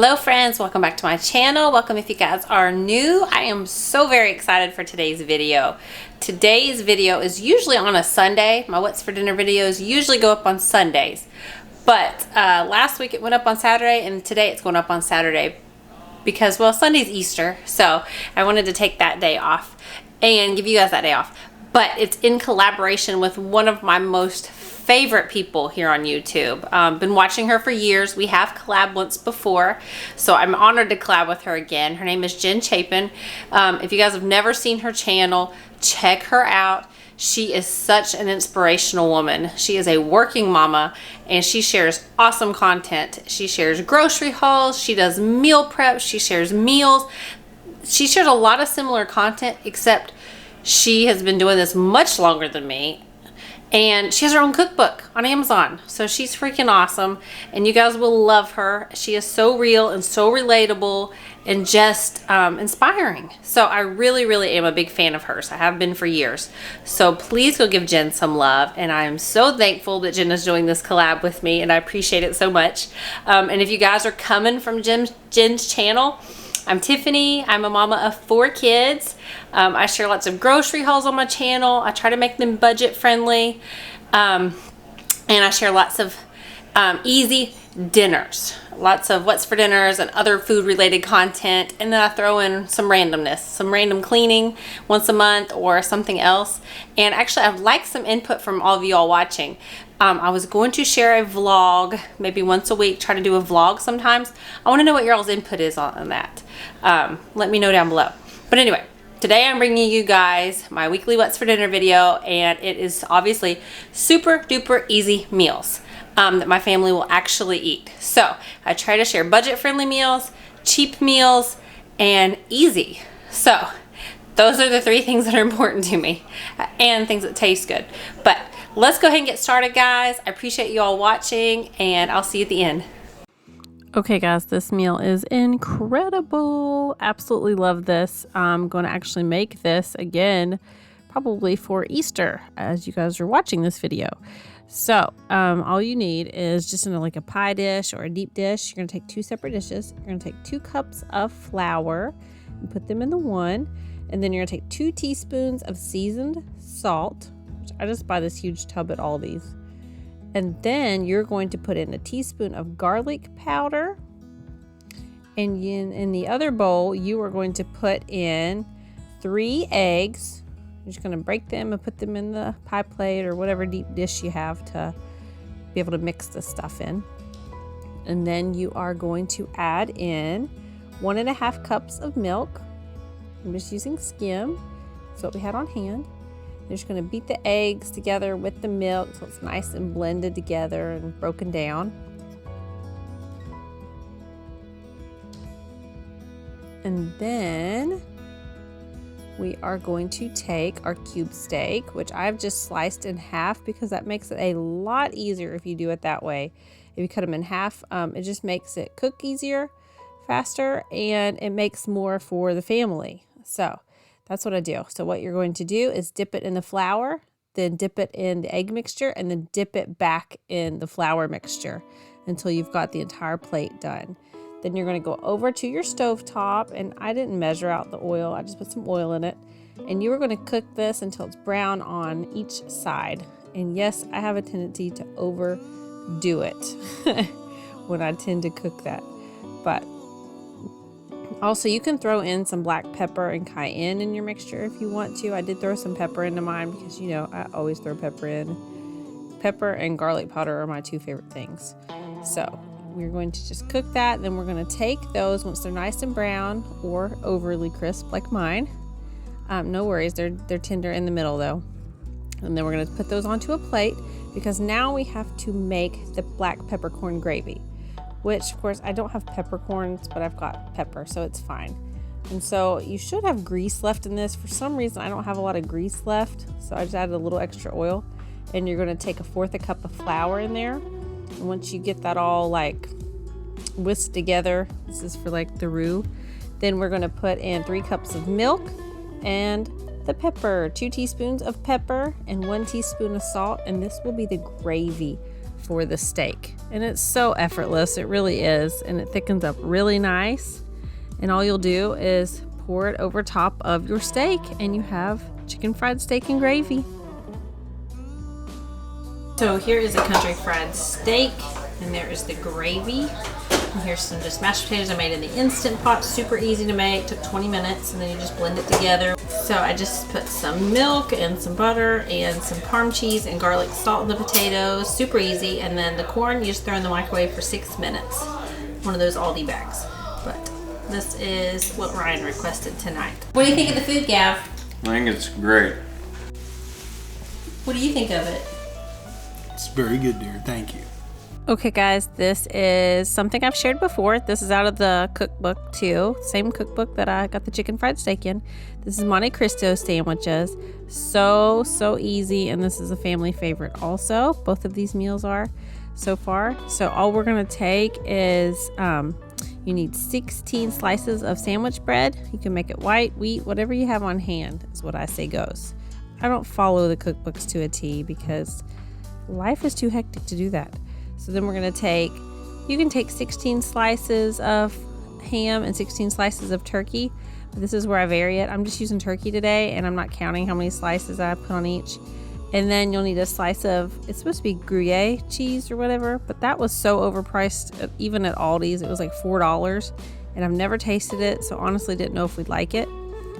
Hello friends, welcome back to my channel. Welcome if you guys are new. I am so very excited for today's video. Today's video is usually on a Sunday. My What's for Dinner videos usually go up on Sundays. But last week it went up on Saturday and today it's going up on Saturday because, well, Sunday's Easter. So I wanted to take that day off and give you guys that day off. But it's in collaboration with one of my most favorite people here on YouTube. Been watching her for years. We have collabed once before, so I'm honored to collab with her again. Her name is Jen Chapin. If you guys have never seen her channel, check her out. She is such an inspirational woman. She is a working mama and she shares awesome content. She shares grocery hauls, she does meal prep, she shares meals. She shares a lot of similar content, except she has been doing this much longer than me. And she has her own cookbook on Amazon. So she's freaking awesome. And you guys will love her. She is so real and so relatable and just inspiring. So I really, really am a big fan of hers. I have been for years. So please go give Jen some love. And I am so thankful that Jen is doing this collab with me. And I appreciate it so much. And if you guys are coming from Jen's channel, I'm Tiffany. I'm a mama of 4 kids. I share lots of grocery hauls on my channel. I try to make them budget friendly. And I share lots of easy dinners. Lots of what's for dinners and other food related content. And then I throw in some randomness, some random cleaning once a month or something else. And actually I'd like some input from all of you all watching. I was going to share a vlog maybe once a week, try to do a vlog sometimes. I want to know what your all's input is on that. Let me know down below. But anyway, today I'm bringing you guys my weekly What's for Dinner video, and it is obviously super duper easy meals that my family will actually eat. So I try to share budget friendly meals, cheap meals, and easy. So those are the 3 things that are important to me, and things that taste good. But let's go ahead and get started, guys. I appreciate you all watching, and I'll see you at the end. Okay, guys, this meal is incredible. Absolutely love this. I'm going to actually make this again, probably for Easter, as you guys are watching this video. So all you need is just like a pie dish or a deep dish. You're going to take 2 separate dishes. You're going to take 2 cups of flour and put them in the one. And then you're going to take 2 teaspoons of seasoned salt. I just buy this huge tub at Aldi's. And then you're going to put in a teaspoon of garlic powder. And in the other bowl, you are going to put in 3 eggs. You're just going to break them and put them in the pie plate or whatever deep dish you have to be able to mix this stuff in. And then you are going to add in 1.5 cups of milk. I'm just using skim. That's what we had on hand. You're just going to beat the eggs together with the milk so it's nice and blended together and broken down. And then we are going to take our cube steak, which I've just sliced in half because that makes it a lot easier if you do it that way. If you cut them in half, it just makes it cook easier, faster, and it makes more for the family. So that's what I do. So what you're going to do is dip it in the flour, then dip it in the egg mixture, and then dip it back in the flour mixture until you've got the entire plate done. Then you're going to go over to your stove top, and I didn't measure out the oil. I just put some oil in it. And you are going to cook this until it's brown on each side. And yes, I have a tendency to overdo it when I tend to cook that. But also, you can throw in some black pepper and cayenne in your mixture if you want to. I did throw some pepper into mine because, you know, I always throw pepper in. Pepper and garlic powder are my 2 favorite things. So we're going to just cook that. Then we're going to take those once they're nice and brown or overly crisp like mine. No worries, they're tender in the middle though. And then we're going to put those onto a plate because now we have to make the black peppercorn gravy. Which, of course, I don't have peppercorns, but I've got pepper, so it's fine. And so you should have grease left in this. For some reason, I don't have a lot of grease left, so I just added a little extra oil. And you're going to take 1/4 cup of flour in there. And once you get that all, like, whisked together, this is for, like, the roux, then we're going to put in 3 cups of milk and the pepper. 2 teaspoons of pepper and 1 teaspoon of salt, and this will be the gravy for the steak. And it's so effortless, it really is, and it thickens up really nice. And all you'll do is pour it over top of your steak and you have chicken fried steak and gravy. So here is a country fried steak, and there is the gravy. And here's some just mashed potatoes I made in the Instant Pot. Super easy to make, took 20 minutes, and then you just blend it together. So I just put some milk and some butter and some Parm cheese and garlic salt in the potatoes. Super easy. And then the corn you just throw in the microwave for 6 minutes. One of those Aldi bags. But this is what Ryan requested tonight. What do you think of the food, Gav? I think it's great. What do you think of it? It's very good, dear. Thank you. Okay, guys, this is something I've shared before. This is out of the cookbook, too. Same cookbook that I got the chicken fried steak in. This is Monte Cristo sandwiches. So easy, and this is a family favorite also. Both of these meals are so far. So all we're going to take is you need 16 slices of sandwich bread. You can make it white, wheat, whatever you have on hand is what I say goes. I don't follow the cookbooks to a T because life is too hectic to do that. So then we're going to take, you can take 16 slices of ham and 16 slices of turkey. But this is where I vary it. I'm just using turkey today, and I'm not counting how many slices I put on each. And then you'll need a slice of, it's supposed to be Gruyere cheese or whatever, but that was so overpriced, even at Aldi's. It was like $4, and I've never tasted it, so honestly didn't know if we'd like it.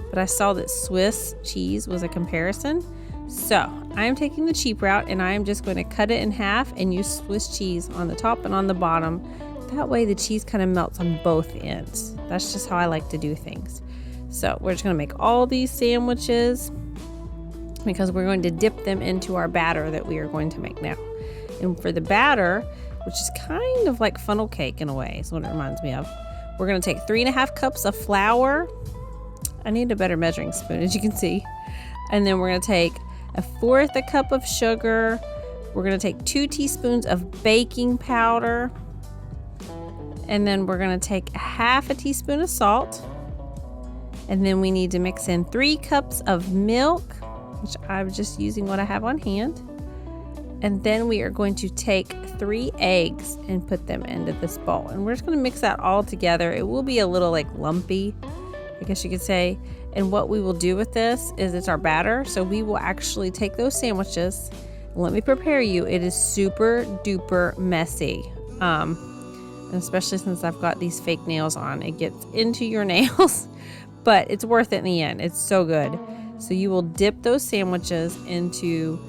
But I saw that Swiss cheese was a comparison. So I am taking the cheap route, and I am just going to cut it in half and use Swiss cheese on the top and on the bottom. That way the cheese kind of melts on both ends. That's just how I like to do things. So we're just going to make all these sandwiches because we're going to dip them into our batter that we are going to make now. And for the batter, which is kind of like funnel cake in a way, is what it reminds me of, we're going to take 3.5 cups of flour. I need a better measuring spoon, as you can see. And then we're going to take 1/4 cup of sugar. We're going to take 2 teaspoons of baking powder. And then we're going to take 1/2 teaspoon of salt. And then we need to mix in 3 cups of milk, which I'm just using what I have on hand. And then we are going to take 3 eggs and put them into this bowl. And we're just going to mix that all together. It will be a little like lumpy, I guess you could say. And what we will do with this is it's our batter. So we will actually take those sandwiches. Let me prepare you. It is super duper messy. Especially since I've got these fake nails on. It gets into your nails, but it's worth it in the end. It's so good. So you will dip those sandwiches into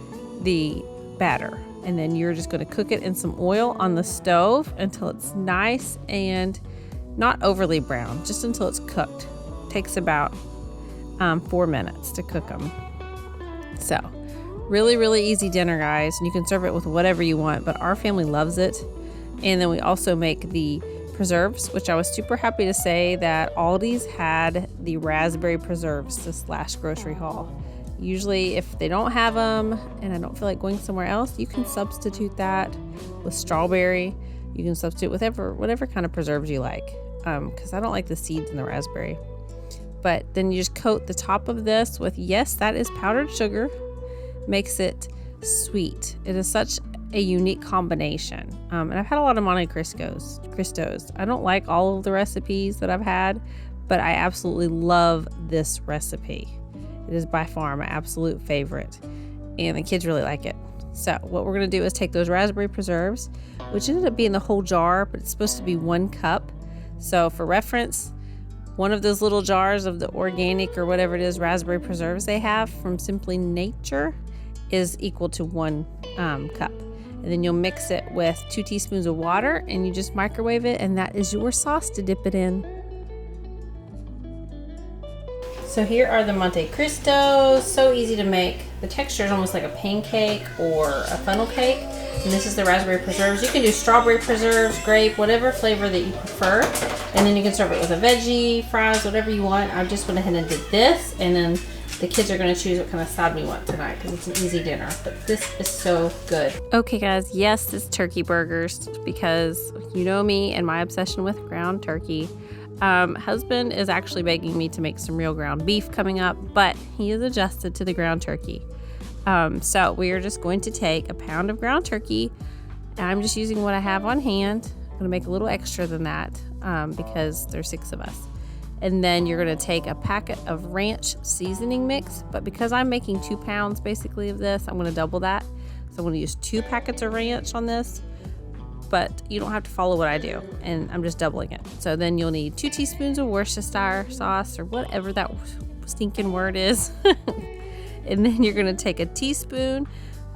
the batter. And then you're just going to cook it in some oil on the stove until it's nice and not overly brown, just until it's cooked. Takes about 4 minutes to cook them. So really easy dinner, guys, and you can serve it with whatever you want, but our family loves it. And then we also make the preserves, which I was super happy to say that Aldi's had the raspberry preserves this last grocery haul. Usually if they don't have them and I don't feel like going somewhere else, you can substitute that with strawberry. You can substitute with whatever kind of preserves you like, because I don't like the seeds in the raspberry. But then you just coat the top of this with, yes, that is powdered sugar. Makes it sweet. It is such a unique combination. And I've had a lot of Monte Cristos. I don't like all of the recipes that I've had, but I absolutely love this recipe. It is by far my absolute favorite. And the kids really like it. So what we're going to do is take those raspberry preserves, which ended up being the whole jar, but it's supposed to be 1 cup. So for reference, one of those little jars of the organic or whatever it is raspberry preserves they have from Simply Nature is equal to 1 cup. And then you'll mix it with 2 teaspoons of water and you just microwave it, and that is your sauce to dip it in. So here are the Monte Cristos. So easy to make. The texture is almost like a pancake or a funnel cake. And this is the raspberry preserves. You can do strawberry preserves, grape, whatever flavor that you prefer. And then you can serve it with a veggie, fries, whatever you want. I just went ahead and did this. And then the kids are going to choose what kind of side we want tonight because it's an easy dinner. But this is so good. Okay, guys. Yes, it's turkey burgers because you know me and my obsession with ground turkey. Husband is actually begging me to make some real ground beef coming up, but he is adjusted to the ground turkey. So we are just going to take a pound of ground turkey, And I'm just using what I have on hand. I'm going to make a little extra than that because there's 6 of us. And then you're going to take a packet of ranch seasoning mix. But because I'm making 2 pounds basically of this, I'm going to double that. So I'm going to use 2 packets of ranch on this. But you don't have to follow what I do. And I'm just doubling it. So then you'll need 2 teaspoons of Worcestershire sauce or whatever that stinking word is. And then you're going to take a teaspoon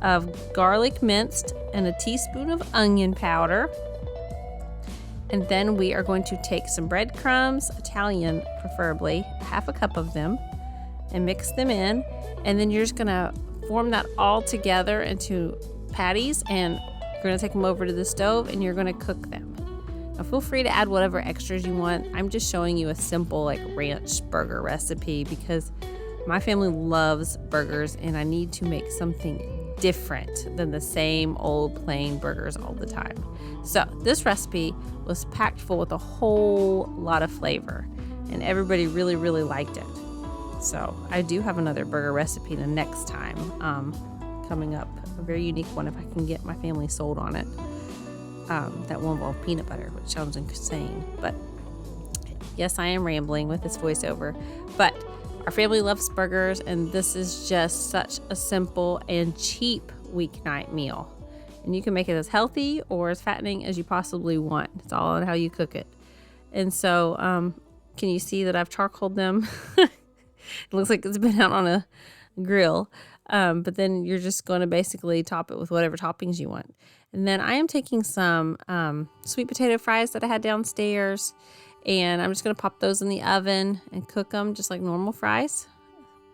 of garlic minced and a teaspoon of onion powder. And then we are going to take some breadcrumbs, Italian preferably, half a cup of them, and mix them in. And then you're just going to form that all together into patties, and you're going to take them over to the stove and you're going to cook them. Now feel free to add whatever extras you want. I'm just showing you a simple like ranch burger recipe because my family loves burgers and I need to make something different than the same old plain burgers all the time. So this recipe was packed full with a whole lot of flavor and everybody really, really liked it. So I do have another burger recipe the next time coming up, a very unique one if I can get my family sold on it. That will involve peanut butter, which sounds insane. But yes, I am rambling with this voiceover, but our family loves burgers, and this is just such a simple and cheap weeknight meal. And you can make it as healthy or as fattening as you possibly want. It's all on how you cook it. And so, can you see that I've charcoaled them? It looks like it's been out on a grill. But then you're just going to basically top it with whatever toppings you want. And then I am taking some sweet potato fries that I had downstairs. And I'm just going to pop those in the oven and cook them just like normal fries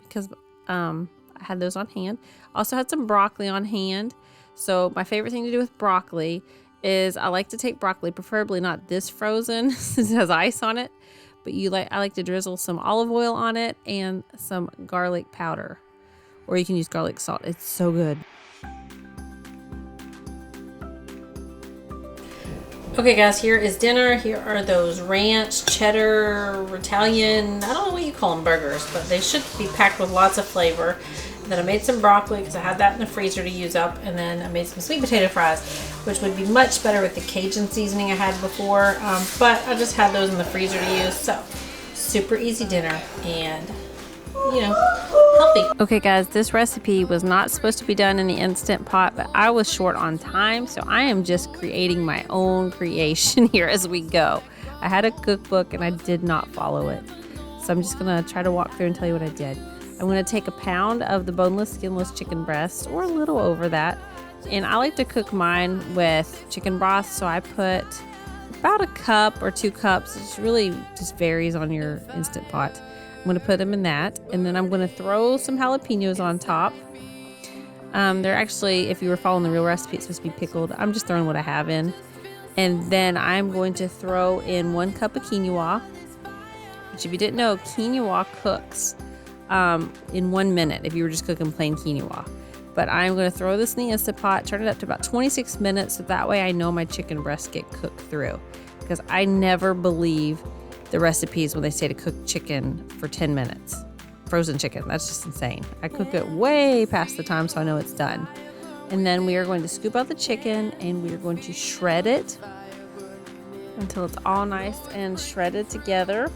because I had those on hand. Also had some broccoli on hand. So my favorite thing to do with broccoli is I like to take broccoli, preferably not this frozen since it has ice on it. But I like to drizzle some olive oil on it and some garlic powder. Or you can use garlic salt. It's so good. Okay guys, here is dinner. Here are those ranch, cheddar, Italian, I don't know what you call them, burgers, but they should be packed with lots of flavor. And then I made some broccoli because I had that in the freezer to use up. And then I made some sweet potato fries, which would be much better with the Cajun seasoning I had before. But I just had those in the freezer to use. So super easy dinner and, you know, healthy. Okay guys, this recipe was not supposed to be done in the Instant Pot, but I was short on time, so I am just creating my own creation here as we go. I had a cookbook and I did not follow it. So I'm just gonna try to walk through and tell you what I did. I'm gonna take a pound of the boneless, skinless chicken breast, or a little over that. And I like to cook mine with chicken broth, so I put about a cup or 2 cups. It really just varies on your Instant Pot. I'm going to put them in that, and then I'm going to throw some jalapenos on top. They're actually, if you were following the real recipe, it's supposed to be pickled. I'm just throwing what I have in. And then I'm going to throw in 1 cup of quinoa, which if you didn't know, quinoa cooks in 1 minute if you were just cooking plain quinoa. But I'm going to throw this in the Instant Pot, turn it up to about 26 minutes, so that way I know my chicken breasts get cooked through. Because I never believe the recipes when they say to cook chicken for 10 minutes. Frozen chicken, that's just insane. I cook it way past the time so I know it's done. And then we are going to scoop out the chicken and we are going to shred it until it's all nice and shredded together.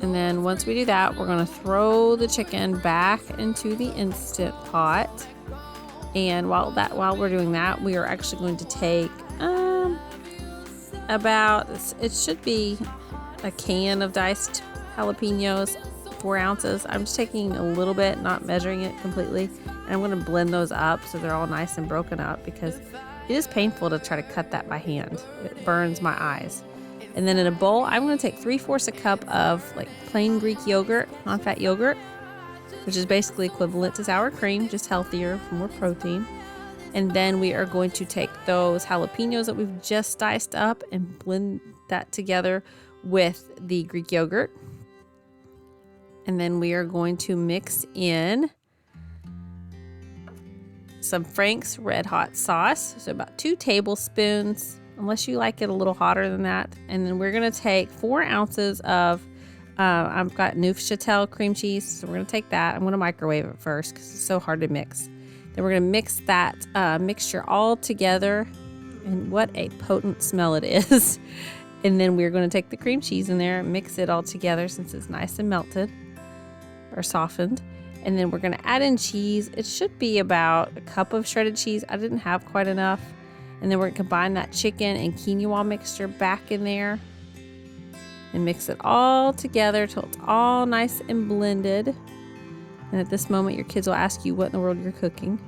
And then once we do that, we're going to throw the chicken back into the Instant Pot. And while we're doing that, we are actually going to take it should be a can of diced jalapenos, 4 ounces. I'm just taking a little bit, not measuring it completely, and I'm going to blend those up so they're all nice and broken up because it is painful to try to cut that by hand. It burns my eyes. And then in a bowl, I'm going to take 3/4 a cup of like plain Greek yogurt, non-fat yogurt, which is basically equivalent to sour cream, just healthier, more protein. And then we are going to take those jalapenos that we've just diced up and blend that together with the Greek yogurt. And then we are going to mix in some Frank's Red Hot sauce. So about 2 tablespoons, unless you like it a little hotter than that. And then we're going to take 4 ounces of, I've got Neufchâtel cream cheese. So we're going to take that. I'm going to microwave it first because it's so hard to mix. Then we're going to mix that mixture all together. And what a potent smell it is. And then we're going to take the cream cheese in there and mix it all together since it's nice and melted or softened. And then we're going to add in cheese. It should be about a cup of shredded cheese. I didn't have quite enough. And then we're going to combine that chicken and quinoa mixture back in there and mix it all together till it's all nice and blended. And at this moment, your kids will ask you what in the world you're cooking.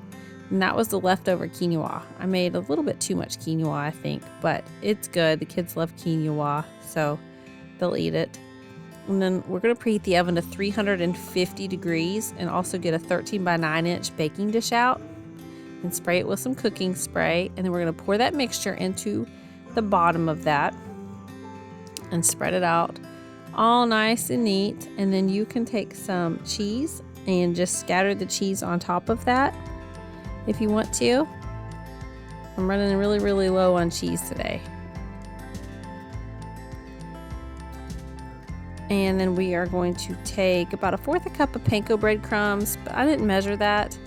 And that was the leftover quinoa. I made a little bit too much quinoa, I think, but it's good. The kids love quinoa, so they'll eat it. And then we're going to preheat the oven to 350 degrees and also get a 13 by 9 inch baking dish out and spray it with some cooking spray. And then we're going to pour that mixture into the bottom of that and spread it out all nice and neat. And then you can take some cheese and just scatter the cheese on top of that if you want to. I'm running really, really low on cheese today. And then we are going to take about 1/4 cup of panko breadcrumbs, but I didn't measure that.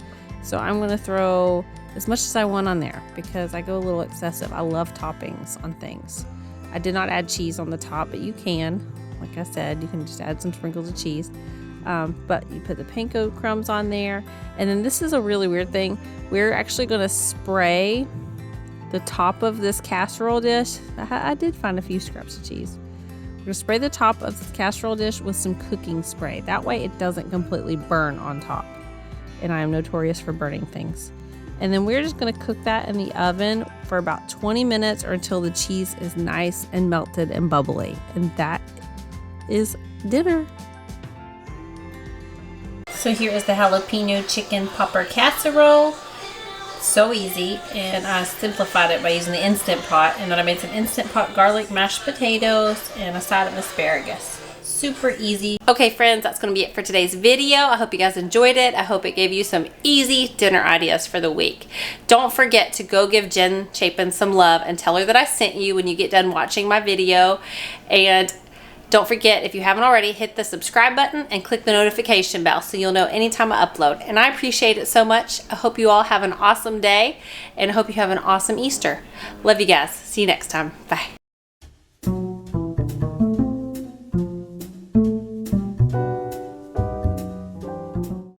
So I'm going to throw as much as I want on there because I go a little excessive. I love toppings on things. I did not add cheese on the top, but you can. Like I said, you can just add some sprinkles of cheese. But you put the panko crumbs on there. And then this is a really weird thing. We're actually going to spray the top of this casserole dish. I did find a few scraps of cheese. We're going to spray the top of the casserole dish with some cooking spray. That way it doesn't completely burn on top. And I am notorious for burning things. And then we're just going to cook that in the oven for about 20 minutes or until the cheese is nice and melted and bubbly. And that is dinner. So here is the jalapeno chicken popper casserole. So easy, and I simplified it by using the Instant Pot, and then I made some Instant Pot garlic mashed potatoes and a side of asparagus. Super easy. Okay friends, that's going to be it for today's video. I hope you guys enjoyed it. I hope it gave you some easy dinner ideas for the week. Don't forget to go give Jen Chapin some love and tell her that I sent you when you get done watching my video. And don't forget, if you haven't already, hit the subscribe button and click the notification bell so you'll know anytime I upload. And I appreciate it so much. I hope you all have an awesome day and I hope you have an awesome Easter. Love you guys. See you next time. Bye.